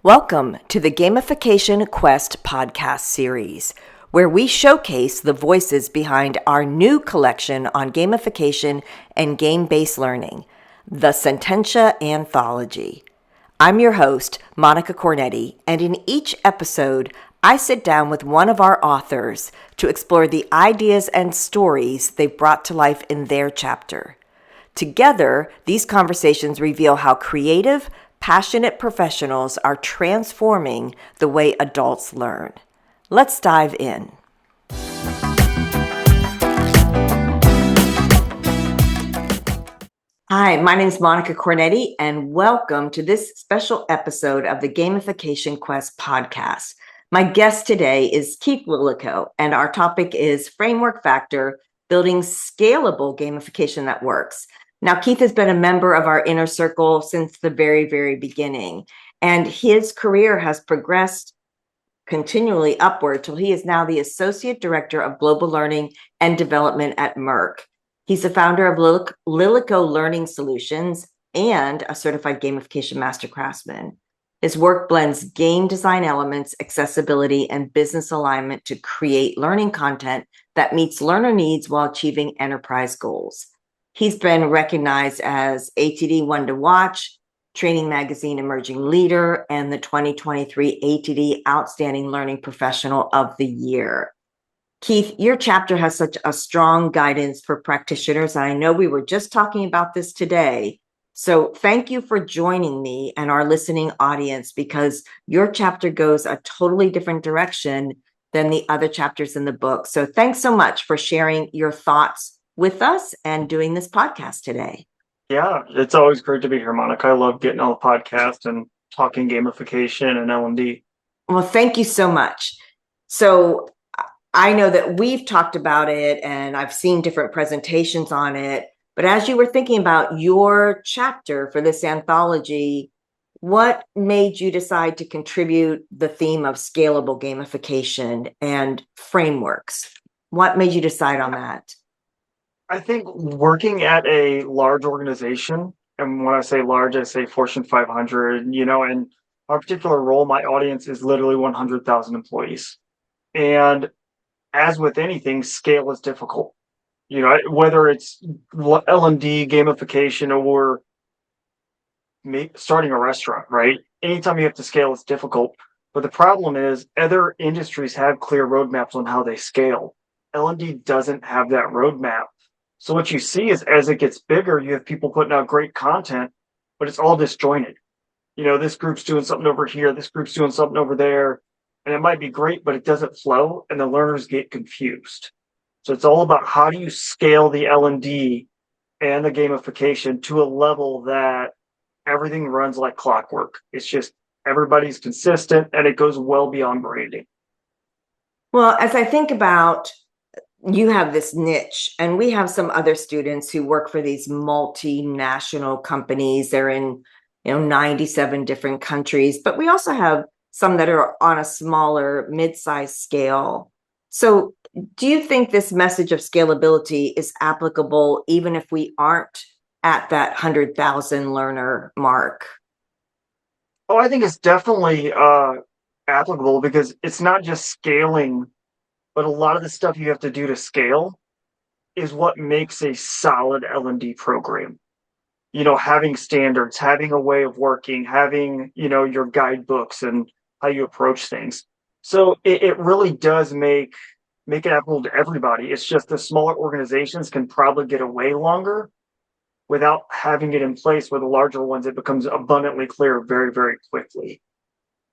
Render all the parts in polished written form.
Welcome to the Gamification Quest podcast series, where we showcase the voices behind our new collection on gamification and game-based learning, the Sententia Anthology. I'm your host, Monica Cornetti, and in each episode, I sit down with one of our authors to explore the ideas and stories they've brought to life in their chapter. Together, these conversations reveal how creative, passionate professionals are transforming the way adults learn. Let's dive in. Hi, my name is Monica Cornetti, and welcome to this special episode of the Gamification Quest podcast. My guest today is Keith Lillico, and our topic is Framework Factor, Building Scalable Gamification That Works. Now, Keith has been a member of our inner circle since the very, very beginning, and his career has progressed continually upward till he is now the Associate Director of Global Learning and Development at Merck. He's the founder of Lillico Learning Solutions and a Certified Gamification Master Craftsman. His work blends game design elements, accessibility, and business alignment to create learning content that meets learner needs while achieving enterprise goals. He's been recognized as ATD One to Watch, Training Magazine Emerging Leader, and the 2023 ATD Outstanding Learning Professional of the Year. Keith, your chapter has such a strong guidance for practitioners, and I know we were just talking about this today. So thank you for joining me and our listening audience, because your chapter goes a totally different direction than the other chapters in the book. So thanks so much for sharing your thoughts with us and doing this podcast today. Yeah, it's always great to be here, Monica. I love getting on the podcast and talking gamification and L&D. Well, thank you so much. So I know that we've talked about it and I've seen different presentations on it, but as you were thinking about your chapter for this anthology, what made you decide to contribute the theme of scalable gamification and frameworks? What made you decide on that? I think working at a large organization, and when I say large, I say Fortune 500, and our particular role, my audience is literally 100,000 employees. And as with anything, scale is difficult. Whether it's L&D, gamification, or starting a restaurant, right? Anytime you have to scale, it's difficult. But the problem is other industries have clear roadmaps on how they scale. L&D doesn't have that roadmap. So what you see is as it gets bigger, you have people putting out great content, but it's all disjointed. This group's doing something over here, this group's doing something over there, and it might be great, but it doesn't flow, and the learners get confused. So it's all about how do you scale the L&D and the gamification to a level that everything runs like clockwork. It's just everybody's consistent, and it goes well beyond branding. Well, as I think about you have this niche, and we have some other students who work for these multinational companies. They're in 97 different countries, but we also have some that are on a smaller mid-sized scale. So do you think this message of scalability is applicable even if we aren't at that 100,000 learner mark? Oh, I think it's definitely applicable, because it's not just scaling, but a lot of the stuff you have to do to scale is what makes a solid L&D program. Having standards, having a way of working, having, your guidebooks and how you approach things. So it really does make it applicable to everybody. It's just the smaller organizations can probably get away longer without having it in place. Where the larger ones, it becomes abundantly clear very, very quickly.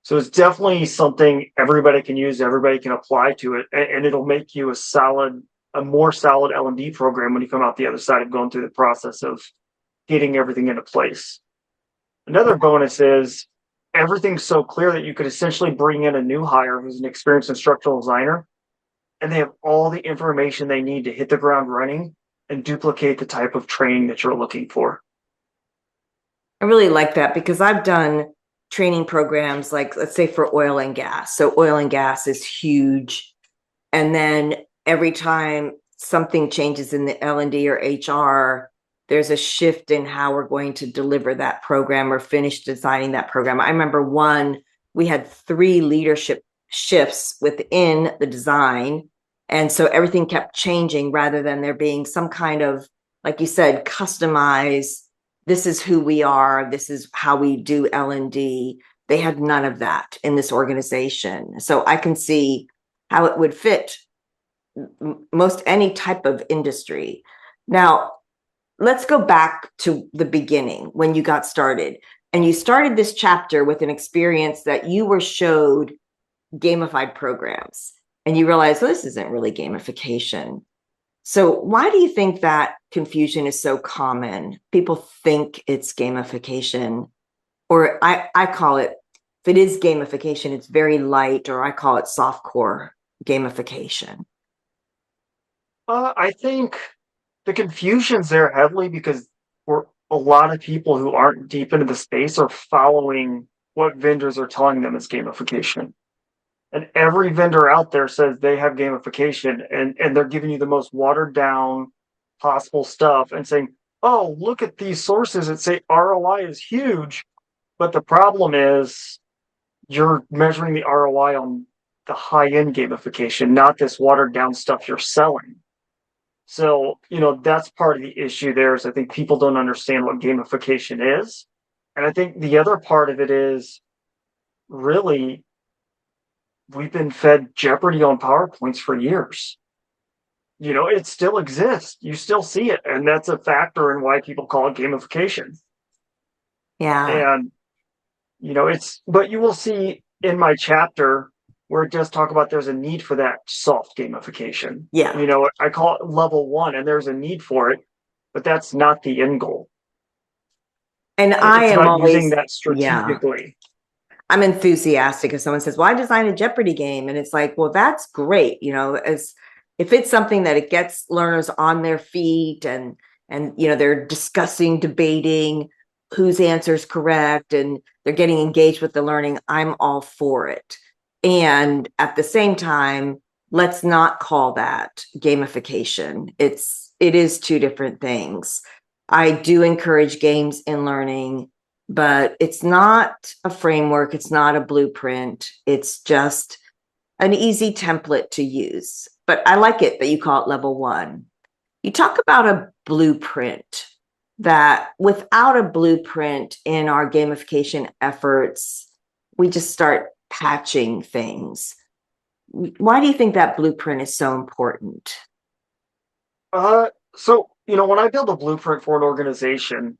So it's definitely something everybody can use, everybody can apply to it, and it'll make you a more solid L&D program when you come out the other side of going through the process of getting everything into place. Another bonus is everything's so clear that you could essentially bring in a new hire who's an experienced instructional designer, and they have all the information they need to hit the ground running and duplicate the type of training that you're looking for. I really like that, because I've done training programs, like let's say for oil and gas. So oil and gas is huge. And then every time something changes in the L&D or HR, there's a shift in how we're going to deliver that program or finish designing that program. I remember we had 3 leadership shifts within the design. And so everything kept changing rather than there being some kind of, like you said, customized, this is who we are, this is how we do L&D. They had none of that in this organization. So I can see how it would fit most any type of industry. Now, let's go back to the beginning when you got started. And you started this chapter with an experience that you were showed gamified programs. And you realized, well, this isn't really gamification. So why do you think that confusion is so common? People think it's gamification, or I call it, if it is gamification, it's very light, or I call it softcore gamification. I think the confusion's there heavily because we're a lot of people who aren't deep into the space are following what vendors are telling them is gamification. And every vendor out there says they have gamification and they're giving you the most watered down possible stuff and saying, oh, look at these sources that say ROI is huge. But the problem is you're measuring the ROI on the high end gamification, not this watered down stuff you're selling. So, that's part of the issue there is I think people don't understand what gamification is. And I think the other part of it is really we've been fed Jeopardy on PowerPoints for years. It still exists. You still see it. And that's a factor in why people call it gamification. Yeah. And, but you will see in my chapter where it does talk about there's a need for that soft gamification. Yeah. I call it level 1 and there's a need for it, but that's not the end goal. And It's I am about always using that strategically. I'm enthusiastic if someone says, "Well, I designed a Jeopardy game," and it's like, well, that's great. As if it's something that it gets learners on their feet and they're discussing, debating whose answer is correct, and they're getting engaged with the learning, I'm all for it. And at the same time, let's not call that gamification. It is 2 different things. I do encourage games in learning, but it's not a framework. It's not a blueprint. It's just an easy template to use. But I like it that you call it level 1. You talk about a blueprint, that without a blueprint in our gamification efforts, we just start patching things. Why do you think that blueprint is so important? So, when I build a blueprint for an organization,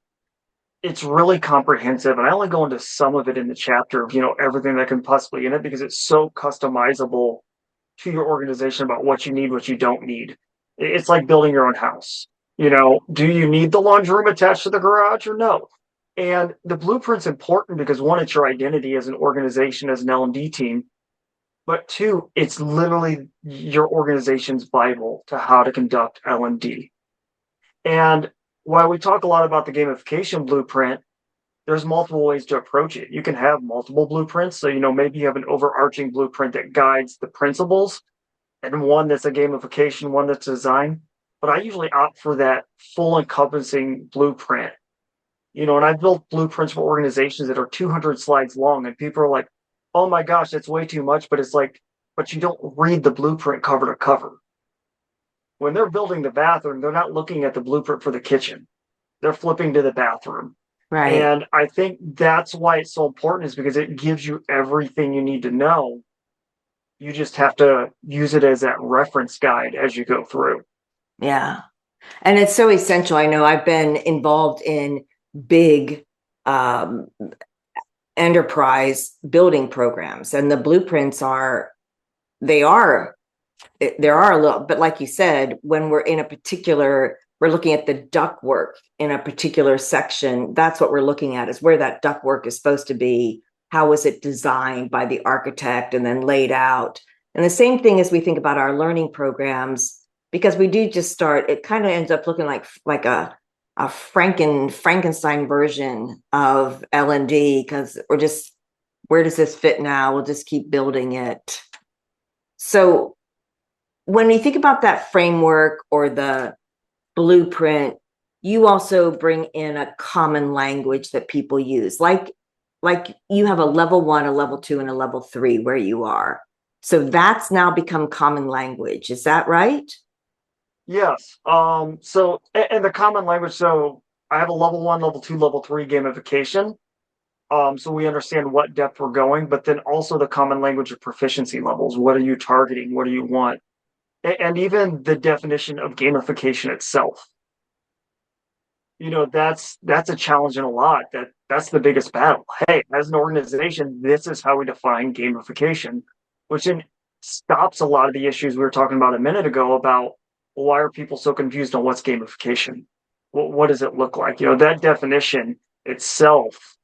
it's really comprehensive. And I only go into some of it in the chapter of, everything that can possibly in it because it's so customizable to your organization about what you need, what you don't need. It's like building your own house. Do you need the laundry room attached to the garage or no? And the blueprint's important because 1, it's your identity as an organization, as an L&D team. But 2, it's literally your organization's Bible to how to conduct L&D. And while we talk a lot about the gamification blueprint, there's multiple ways to approach it. You can have multiple blueprints. So, maybe you have an overarching blueprint that guides the principles and one that's a gamification, one that's design. But I usually opt for that full encompassing blueprint. And I've built blueprints for organizations that are 200 slides long and people are like, oh my gosh, that's way too much. But it's like, but you don't read the blueprint cover to cover. When they're building the bathroom, they're not looking at the blueprint for the kitchen. They're flipping to the bathroom. Right. And I think that's why it's so important is because it gives you everything you need to know. You just have to use it as that reference guide as you go through. Yeah. And it's so essential. I know I've been involved in big enterprise building programs, and the blueprints there are a little, but like you said, when we're looking at the duct work in a particular section, that's what we're looking at, is where that duct work is supposed to be. How was it designed by the architect and then laid out? And the same thing as we think about our learning programs, because we do just start, it kind of ends up looking like a Frankenstein version of L&D, because where does this fit now? We'll just keep building it. So when we think about that framework or the blueprint, you also bring in a common language that people use, like you have a level 1, a level 2, and a level 3 where you are. So that's now become common language. Is that right? Yes. So, and the common language, so I have a level 1, level 2, level 3 gamification. So we understand what depth we're going, but then also the common language of proficiency levels. What are you targeting? What do you want? And even the definition of gamification itself. That's a challenge in a lot. That's the biggest battle. Hey, as an organization, this is how we define gamification, which then stops a lot of the issues we were talking about a minute ago about why are people so confused on what's gamification? What does it look like? That definition itself,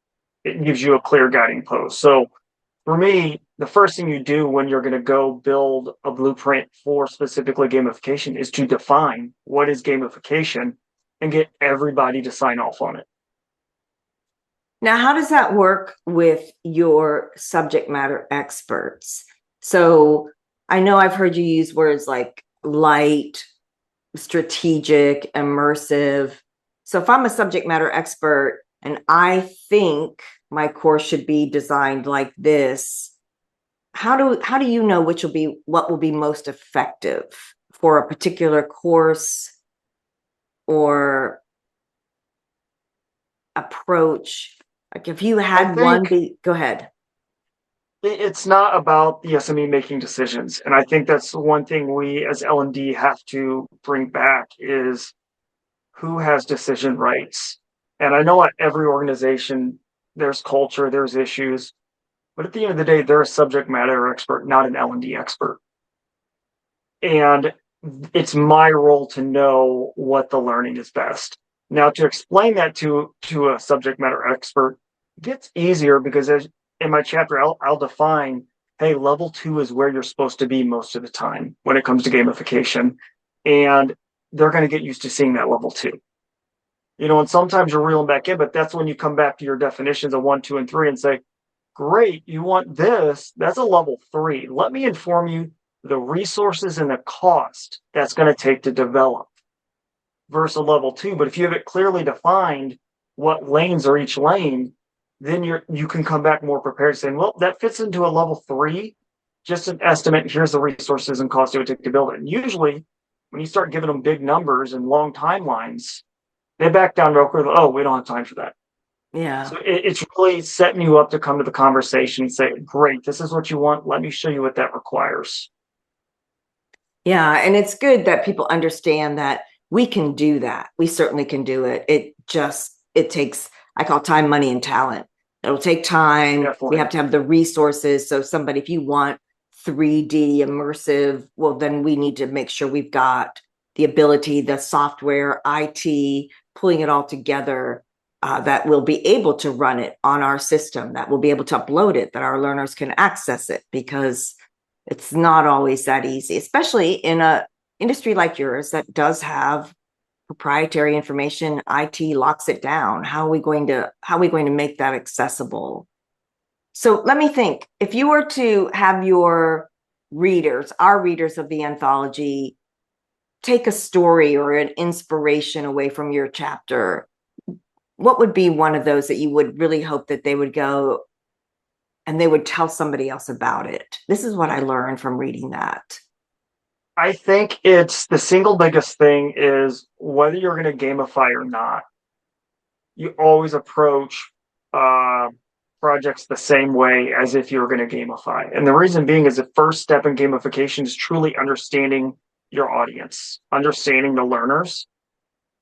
it gives you a clear guiding post. So for me, the first thing you do when you're going to go build a blueprint for specifically gamification is to define what is gamification and get everybody to sign off on it. Now, how does that work with your subject matter experts? So I know I've heard you use words like light, strategic, immersive. So if I'm a subject matter expert and I think my course should be designed like this, how do you know what will be most effective for a particular course or approach? Like if you had go ahead. It's not about the SME making decisions. And I think that's one thing we as L&D have to bring back is who has decision rights. And I know at every organization, there's culture, there's issues, but at the end of the day, they're a subject matter expert, not an L&D expert. And it's my role to know what the learning is best. Now, to explain that to a subject matter expert gets easier because as in my chapter, I'll define, hey, level 2 is where you're supposed to be most of the time when it comes to gamification. And they're going to get used to seeing that level 2. And sometimes you're reeling back in, but that's when you come back to your definitions of 1, 2, and 3 and say, great, you want this. That's a level 3. Let me inform you the resources and the cost that's going to take to develop versus a level 2. But if you have it clearly defined what lanes are each lane, then you can come back more prepared saying, well, that fits into a level 3, just an estimate. Here's the resources and cost it would take to build it. And usually when you start giving them big numbers and long timelines, they back down real quick. Oh, we don't have time for that. Yeah. So it's really setting you up to come to the conversation and say, great, this is what you want. Let me show you what that requires. Yeah. And it's good that people understand that we can do that. We certainly can do it. It takes, I call time, money, and talent. It'll take time. Definitely. We have to have the resources. So if you want 3D immersive, well, then we need to make sure we've got the ability, the software, IT, pulling it all together, that we'll be able to run it on our system, that we'll be able to upload it, that our learners can access it, because it's not always that easy, especially in a industry like yours that does have proprietary information. IT locks it down. How are we going to make that accessible? So let me think. If you were to have your readers, our readers of the anthology, take a story or an inspiration away from your chapter, what would be one of those that you would really hope that they would go and they would tell somebody else about it? This is what I learned from reading that. I think it's the single biggest thing is whether you're going to gamify or not, you always approach projects the same way as if you were going to gamify. And the reason being is the first step in gamification is truly understanding your audience, understanding the learners.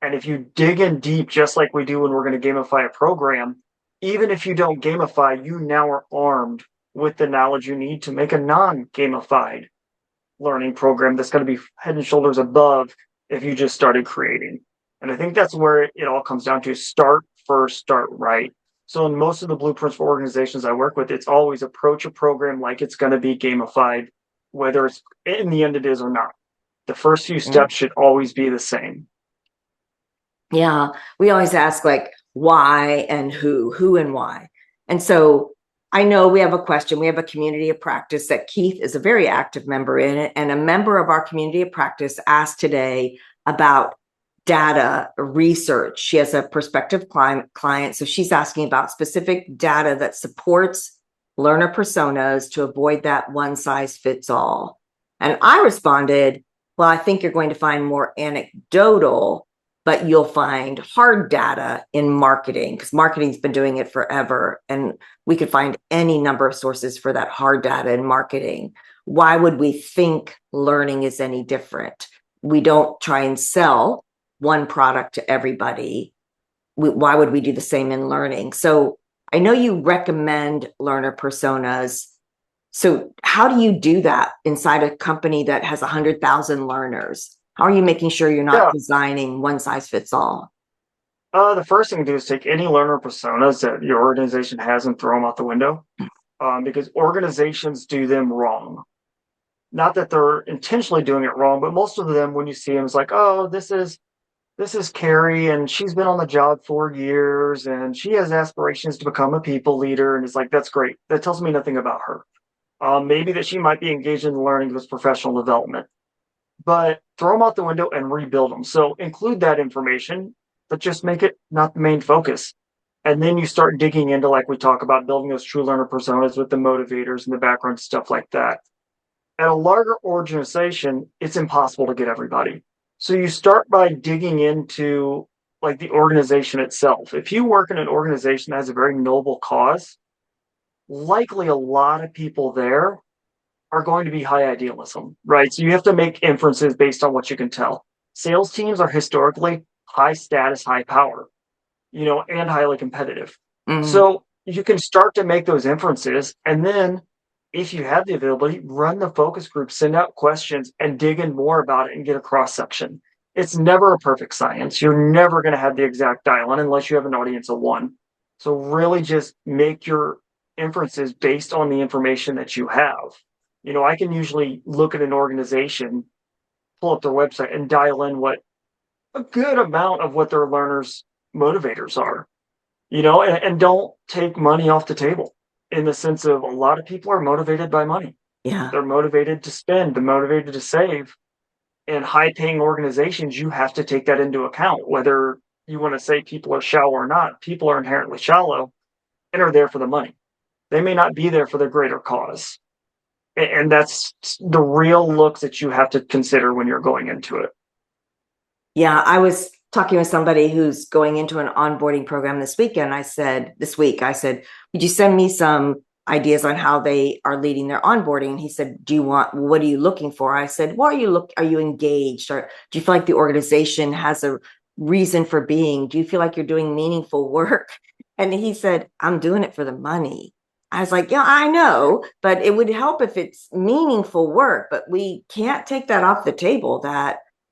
And if you dig in deep, just like we do when we're going to gamify a program, even if you don't gamify, you now are armed with the knowledge you need to make a non-gamified learning program that's going to be head and shoulders above if you just started creating. And I think that's where it all comes down to: start first, start right. So in most of the blueprints for organizations I work with, it's always approach a program like it's going to be gamified, whether it's in the end it is or not. The first few steps should always be the same. Yeah, we always ask like why and who and why. And so I know we have a question. We have a community of practice that Keith is a very active member in it. And a member of our community of practice asked today about data research. She has a prospective client, so she's asking about specific data that supports learner personas to avoid that one size fits all. And I responded, well, I think you're going to find more anecdotal, but you'll find hard data in marketing, because marketing's been doing it forever. And we could find any number of sources for that hard data in marketing. Why would we think learning is any different? We don't try and sell one product to everybody. Why would we do the same in learning? So I know you recommend learner personas. So how do you do that inside a company that has 100,000 learners? How are you making sure you're not designing one size fits all? The first thing to do is take any learner personas that your organization has and throw them out the window, because organizations do them wrong. Not that they're intentionally doing it wrong, but most of them, when you see them, it's like, oh, this is Carrie, and she's been on the job 4 years, and she has aspirations to become a people leader. And it's like, that's great. That tells me nothing about her. Maybe that she might be engaged in learning with professional development, but throw them out the window and rebuild them. So include that information, but just make it not the main focus. And then you start digging into, like we talk about, building those true learner personas with the motivators and the background stuff like that. At a larger organization, it's impossible to get everybody. So you start by digging into like the organization itself. If you work in an organization that has a very noble cause, likely a lot of people there are going to be high idealism, right? So you have to make inferences based on what you can tell. Sales teams are historically high status, high power, and highly competitive. Mm-hmm. So you can start to make those inferences. And then if you have the availability, run the focus group, send out questions, and dig in more about it and get a cross section. It's never a perfect science. You're never going to have the exact dial-in unless you have an audience of one. So really just make your inferences based on the information that you have. I can usually look at an organization, pull up their website, and dial in what a good amount of what their learners' motivators are, and don't take money off the table, in the sense of a lot of people are motivated by money. Yeah. They're motivated to spend, they're motivated to save. In high-paying organizations, you have to take that into account. Whether you want to say people are shallow or not, people are inherently shallow and are there for the money. They may not be there for the greater cause. And that's the real looks that you have to consider when you're going into it. Yeah, I was talking with somebody who's going into an onboarding program this week, I said, would you send me some ideas on how they are leading their onboarding? And he said, what are you looking for? I said, are you engaged? Or do you feel like the organization has a reason for being? Do you feel like you're doing meaningful work? And he said, I'm doing it for the money. I was like, yeah, I know, but it would help if it's meaningful work, but we can't take that off the table.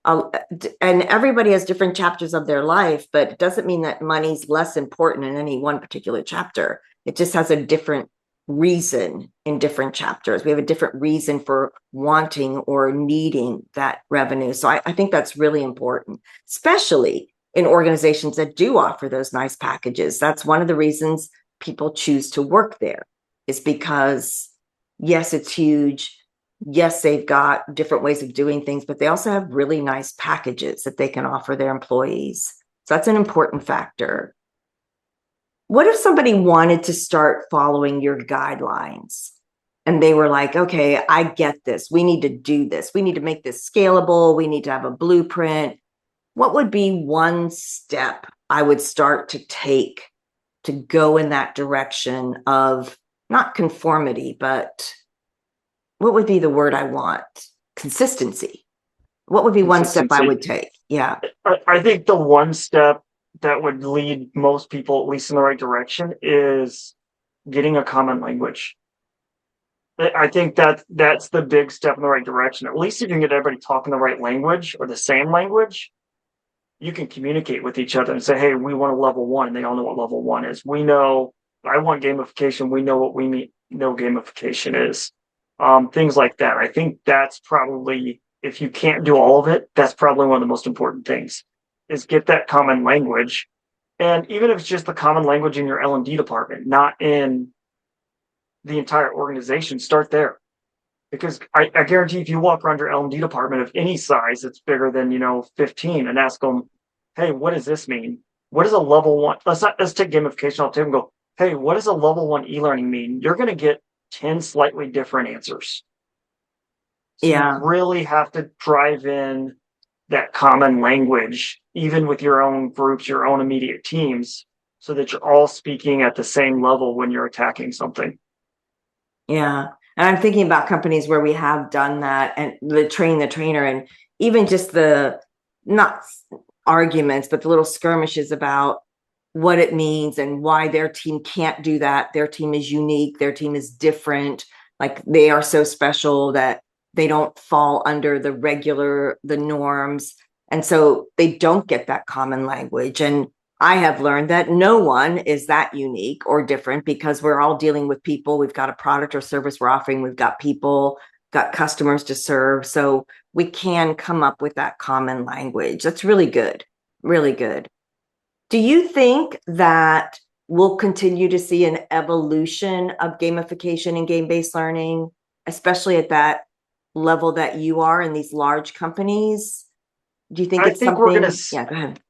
And everybody has different chapters of their life, but it doesn't mean that money's less important in any one particular chapter. It just has a different reason in different chapters. We have a different reason for wanting or needing that revenue. So I think that's really important, especially in organizations that do offer those nice packages. That's one of the reasons people choose to work there, is because, yes, it's huge. Yes, they've got different ways of doing things, but they also have really nice packages that they can offer their employees. So that's an important factor. What if somebody wanted to start following your guidelines and they were like, okay, I get this. We need to do this. We need to make this scalable. We need to have a blueprint. What would be one step I would start to take to go in that direction of not conformity, but what would be the word I want? Consistency. What would be one step I would take? Yeah. I think the one step that would lead most people, at least in the right direction, is getting a common language. I think that's the big step in the right direction. At least if you can get everybody talking the right language or the same language, you can communicate with each other and say, hey, we want a level 1, and they all know what level 1 is. We know, I want gamification. We know what we know gamification is. Things like that. I think that's probably, if you can't do all of it, that's probably one of the most important things, is get that common language. And even if it's just the common language in your L&D department, not in the entire organization, start there. Because I guarantee if you walk around your L&D department of any size that's bigger than, 15 and ask them, hey, what does this mean? What does a level one, let's take gamification off the table and go, hey, what does a level one e-learning mean? You're going to get 10 slightly different answers. So you Yeah. really have to drive in that common language, even with your own groups, your own immediate teams, so that you're all speaking at the same level when you're attacking something. Yeah. And I'm thinking about companies where we have done that and the trainer and even just the not arguments, but the little skirmishes about what it means and why their team can't do that. Their team is unique. Their team is different. Like they are so special that they don't fall under the norms. And so they don't get that common language. And I have learned that no one is that unique or different because we're all dealing with people. We've got a product or service we're offering. We've got people, got customers to serve. So we can come up with that common language. That's really good. Really good. Do you think that we'll continue to see an evolution of gamification and game-based learning, especially at that level that you are in these large companies? Do you think I it's think we're going something? to Yeah, go ahead.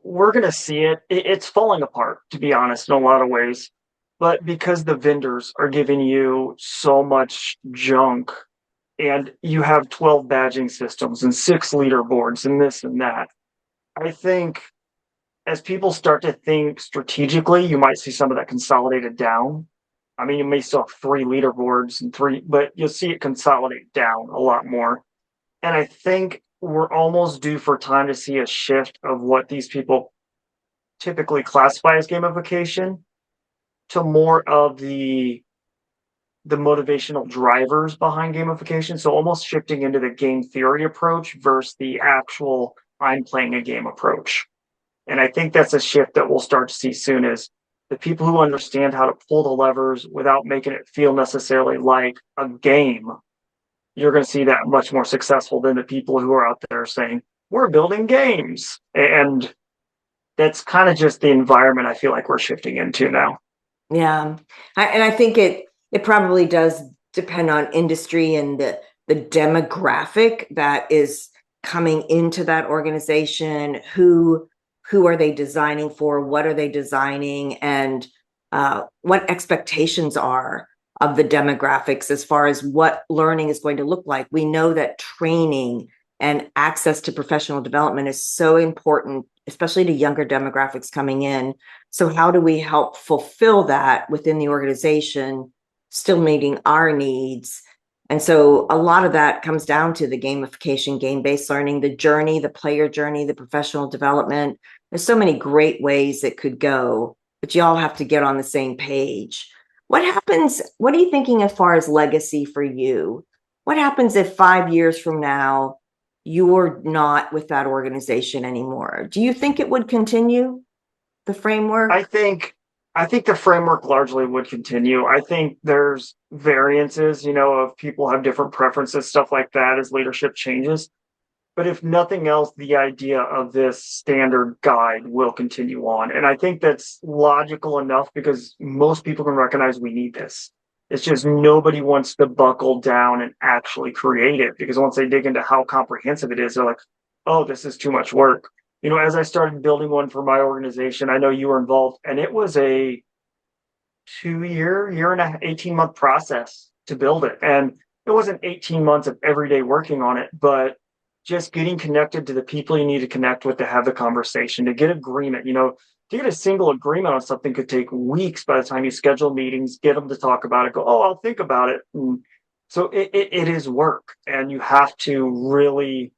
we're going to see it. It's falling apart, to be honest, in a lot of ways. But because the vendors are giving you so much junk, and you have 12 badging systems and 6 leaderboards and this and that, I think as people start to think strategically, you might see some of that consolidated down. I mean, you may still have 3 leaderboards and 3, but you'll see it consolidate down a lot more. And I think we're almost due for time to see a shift of what these people typically classify as gamification to more of the motivational drivers behind gamification. So almost shifting into the game theory approach versus the actual I'm playing a game approach. And I think that's a shift that we'll start to see soon is the people who understand how to pull the levers without making it feel necessarily like a game. You're going to see that much more successful than the people who are out there saying, we're building games. And that's kind of just the environment I feel like we're shifting into now. Yeah. And I think it probably does depend on industry and the demographic that is coming into that organization. Who are they designing for? What are they designing? And what expectations are of the demographics as far as what learning is going to look like. We know that training and access to professional development is so important, especially to younger demographics coming in. So how do we help fulfill that within the organization, still meeting our needs? And so a lot of that comes down to the gamification, game-based learning, the journey, the player journey, the professional development. There's so many great ways it could go, but you all have to get on the same page. What happens? What are you thinking as far as legacy for you? What happens if 5 years from now, you're not with that organization anymore? Do you think it would continue, the I framework? think I think the framework largely would continue. I think there's variances, of people have different preferences, stuff like that as leadership changes. But if nothing else, the idea of this standard guide will continue on. And I think that's logical enough because most people can recognize we need this. It's just nobody wants to buckle down and actually create it because once they dig into how comprehensive it is, they're like, oh, this is too much work. As I started building one for my organization, I know you were involved, and it was a year and a 18-month process to build it. And it wasn't 18 months of everyday working on it, but just getting connected to the people you need to connect with to have the conversation, to get agreement. To get a single agreement on something could take weeks by the time you schedule meetings, get them to talk about it, go, oh, I'll think about it. And so it is work, and you have to really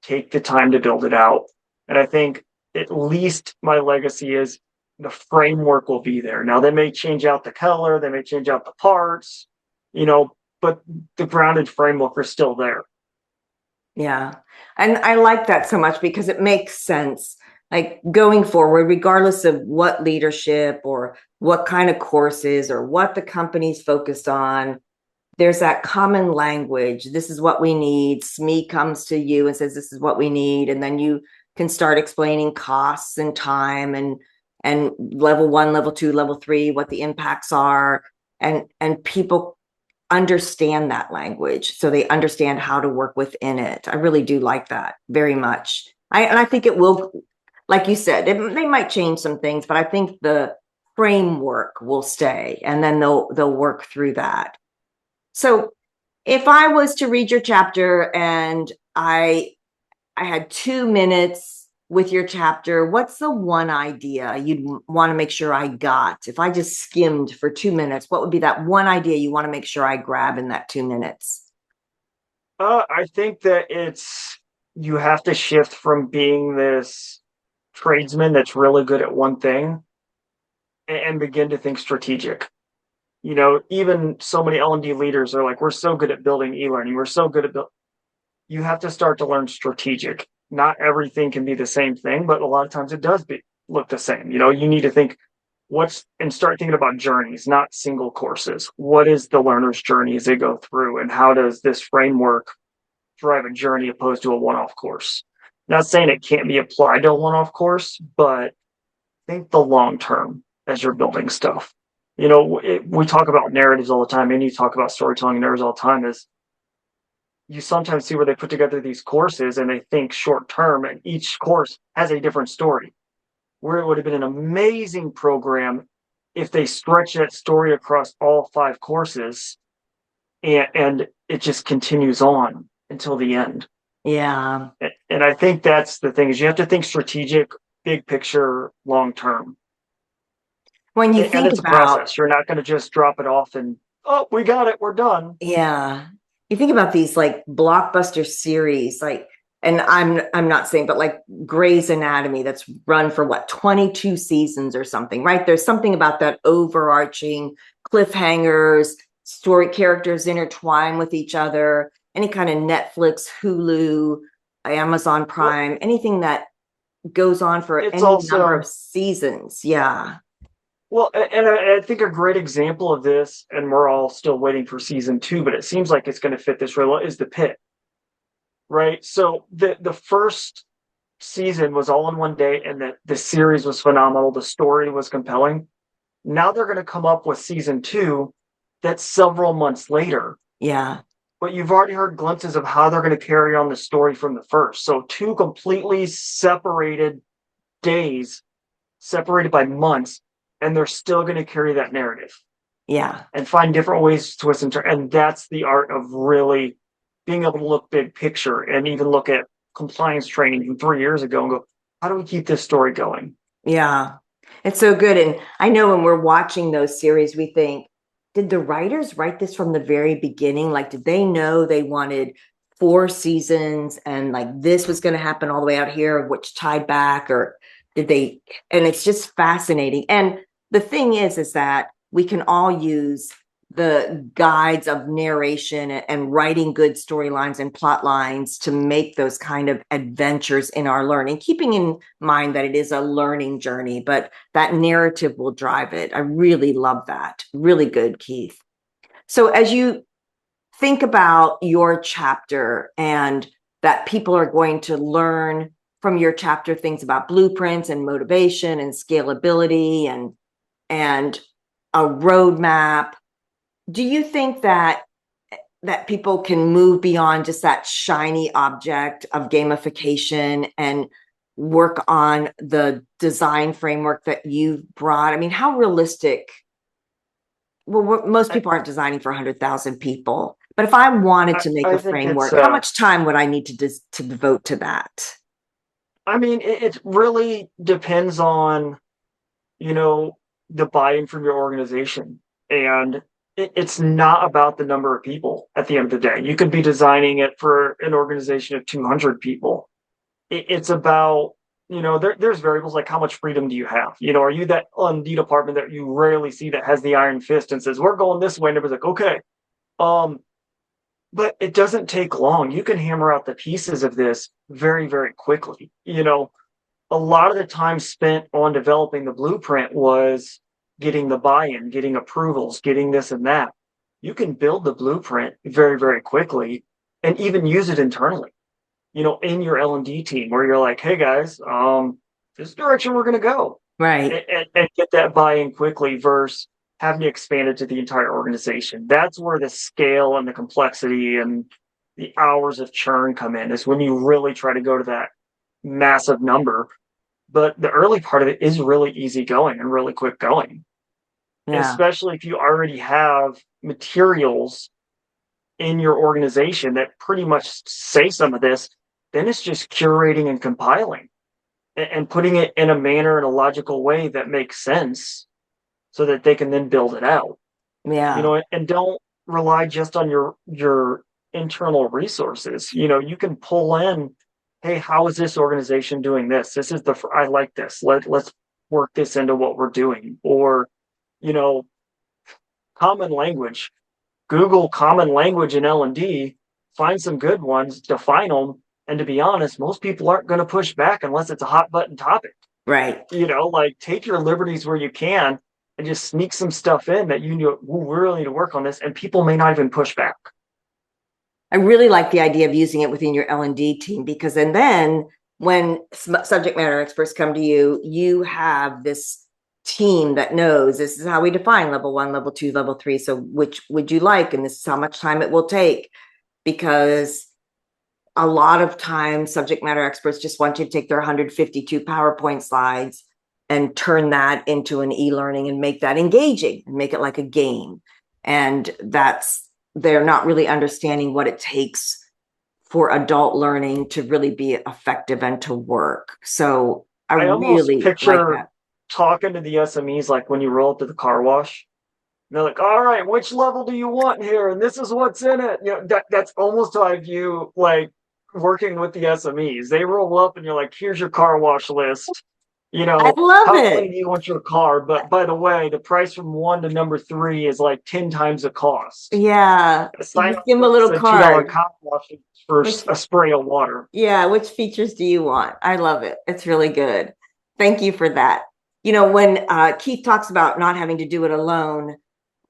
take the time to build it out. And I think at least my legacy is the framework will be there. Now they may change out the color, they may change out the parts, but the grounded framework is still there. Yeah. And I like that so much because it makes sense. Like going forward, regardless of what leadership or what kind of courses or what the company's focused on, there's that common language. This is what we need. SME comes to you and says, this is what we need. And then you can start explaining costs and time and level 1, level 2, level 3, what the impacts are. And people understand that language. So they understand how to work within it. I really do like that very much. And I think it will like you said, they might change some things, but I think the framework will stay, and then they'll work through that. So if I was to read your chapter and I had 2 minutes with your chapter, what's the one idea you'd want to make sure I got? If I just skimmed for 2 minutes, what would be that one idea you want to make sure I grab in that 2 minutes? I think that you have to shift from being this tradesman that's really good at one thing and begin to think strategic. Even so many L&D leaders are like, we're so good at building e-learning. We're so good at you have to start to learn strategic. Not everything can be the same thing, but a lot of times it does look the same. You need to think and start thinking about journeys, not single courses. What is the learner's journey as they go through, and how does this framework drive a journey opposed to a one-off course? Not saying it can't be applied to a one-off course, but think the long term as you're building stuff. We talk about narratives all the time, and you talk about storytelling narratives all the time. Is you sometimes see where they put together these courses and they think short term, and each course has a different story. Where it would have been an amazing program if they stretch that story across all 5 courses, and it just continues on until the end. Yeah. And I think that's the thing, is you have to think strategic, big picture, long term. When you And think it's a about, process. You're not going to just drop it off and, oh, we got it, we're done. yeah, you think about these like blockbuster series, like, and I'm not saying, but like Grey's Anatomy, that's run for what, 22 seasons or something, right? There's something about that overarching cliffhangers, story characters intertwine with each other, any kind of Netflix, Hulu, Amazon Well, Prime, anything that goes on for it's any number also, of seasons. Yeah. well, and I think a great example of this, and we're all still waiting for season 2, but it seems like it's going to fit this really well, is The Pit, right? So the first season was all in one day, and the series was phenomenal. The story was compelling. Now they're going to come up with season 2 that's several months later. Yeah. But you've already heard glimpses of how they're going to carry on the story from the first. So 2 completely separated days, separated by months, and they're still going to carry that narrative. Yeah. And find different ways to twist and turn. And that's the art of really being able to look big picture, and even look at compliance training from 3 years ago and go, how do we keep this story going? Yeah. It's so good. And I know when we're watching those series, we think, did the writers write this from the very beginning? Like, did they know they wanted 4 seasons and like this was going to happen all the way out here, which tied back, or did they? And it's just fascinating. And the thing is that we can all use the guides of narration and writing good storylines and plot lines to make those kind of adventures in our learning, keeping in mind that it is a learning journey, but that narrative will drive it. I really love that. Really good, Keith. So as you think about your chapter and that people are going to learn from your chapter things about blueprints and motivation and scalability and a roadmap, do you think that people can move beyond just that shiny object of gamification and work on the design framework that you've brought? I mean, how realistic? Well, most people aren't designing for 100,000 people, but if I wanted to make I a think it's, framework, how much time would I need to devote to that? I mean, it really depends on, the buy-in from your organization. And it's not about the number of people at the end of the day. You could be designing it for an organization of 200 people. It's about, there's variables like how much freedom do you have? Are you that L&D department that you rarely see that has the iron fist and says, we're going this way, and everybody's like, okay. But it doesn't take long. You can hammer out the pieces of this very, very quickly. A lot of the time spent on developing the blueprint was getting the buy-in, getting approvals, getting this and that. You can build the blueprint very, very quickly and even use it internally, in your L&D team, where you're like, hey guys, this direction we're going to go. Right. And get that buy-in quickly versus having to expand it to the entire organization. That's where the scale and the complexity and the hours of churn come in, is when you really try to go to that massive number. but the early part of it is really easy going and really quick going, Yeah. especially if you already have materials in your organization that pretty much say some of this. Then it's just curating and compiling and putting it in a manner, in a logical way that makes sense so that they can then build it out. Yeah. And don't rely just on your internal resources. You can pull in, hey, how is this organization doing this? This is I like this. Let's work this into what we're doing. Or, you know, common language. Google common language in L&D, find some good ones, define them, and to be honest, most people aren't going to push back unless it's a hot button topic. Right. Like take your liberties where you can and just sneak some stuff in that we really need to work on this, and people may not even push back. I really like the idea of using it within your L&D team, because then when subject matter experts come to you, you have this team that knows this is how we define level 1, level 2, level 3. So which would you like? And this is how much time it will take, because a lot of times subject matter experts just want you to take their 152 PowerPoint slides and turn that into an e-learning and make that engaging and make it like a game. And they're not really understanding what it takes for adult learning to really be effective and to work. So I almost really like picture that. talking to the SMEs like when you roll up to the car wash. They're like, all right, which level do you want here? And this is what's in it. That's almost how I view like working with the SMEs. They roll up and you're like, here's your car wash list. I love How it. clean do you want your car? But by the way, the price from 1 to number 3 is like 10 times the cost. Yeah. Sign You up give them for a little a $2 card. car wash for Which, a spray of water. yeah, which features do you want? I love it. It's really good. Thank you for that. When Keith talks about not having to do it alone,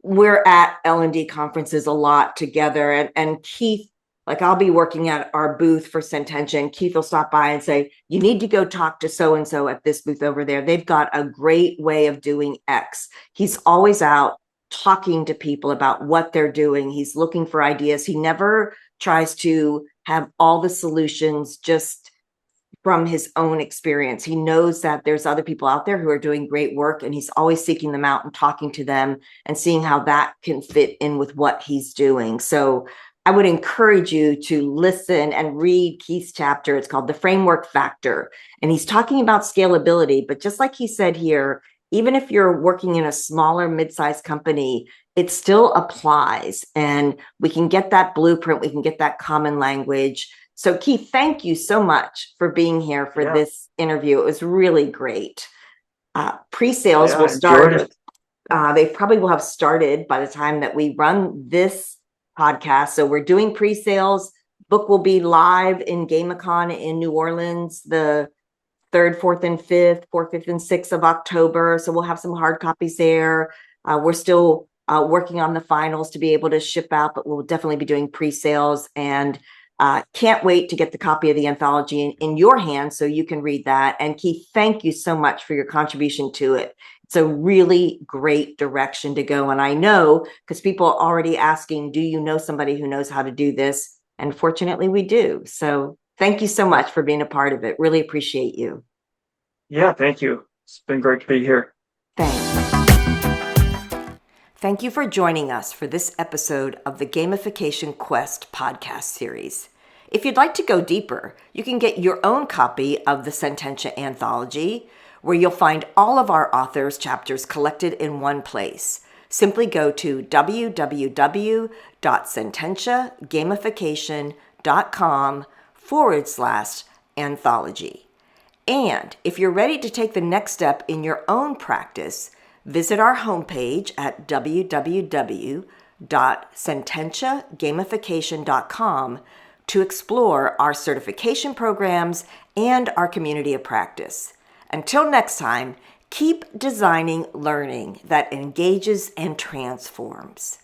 we're at L&D conferences a lot together. And Keith, like I'll be working at our booth for Sententia, and Keith will stop by and say, you need to go talk to so-and-so at this booth over there. They've got a great way of doing X. He's always out talking to people about what they're doing. He's looking for ideas. He never tries to have all the solutions just from his own experience. He knows that there's other people out there who are doing great work, and he's always seeking them out and talking to them and seeing how that can fit in with what he's doing. So I would encourage you to listen and read Keith's chapter. It's called The Framework Factor. And he's talking about scalability, but just like he said here, even if you're working in a smaller mid-sized company, it still applies, and we can get that blueprint. We can get that common language. So Keith, thank you so much for being here for this interview. It was really great. Pre-sales will start. They probably will have started by the time that we run this podcast. So we're doing pre-sales. Book will be live in GameCon in New Orleans the 3rd, 4th, and 5th, 4th, 5th, and 6th of October. So we'll have some hard copies there. We're still working on the finals to be able to ship out, but we'll definitely be doing pre-sales, and can't wait to get the copy of the anthology in your hands so you can read that. And Keith, thank you so much for your contribution to it. It's a really great direction to go. And I know, because people are already asking, do you know somebody who knows how to do this? And fortunately we do. So thank you so much for being a part of it. Really appreciate you. Yeah, thank you. It's been great to be here. Thanks. Thank you for joining us for this episode of the Gamification Quest podcast series. If you'd like to go deeper, you can get your own copy of the Sententia Anthology, where you'll find all of our authors' chapters collected in one place. Simply go to www.sententiagamification.com/anthology. And if you're ready to take the next step in your own practice, visit our homepage at www.sententiagamification.com to explore our certification programs and our community of practice. Until next time, keep designing learning that engages and transforms.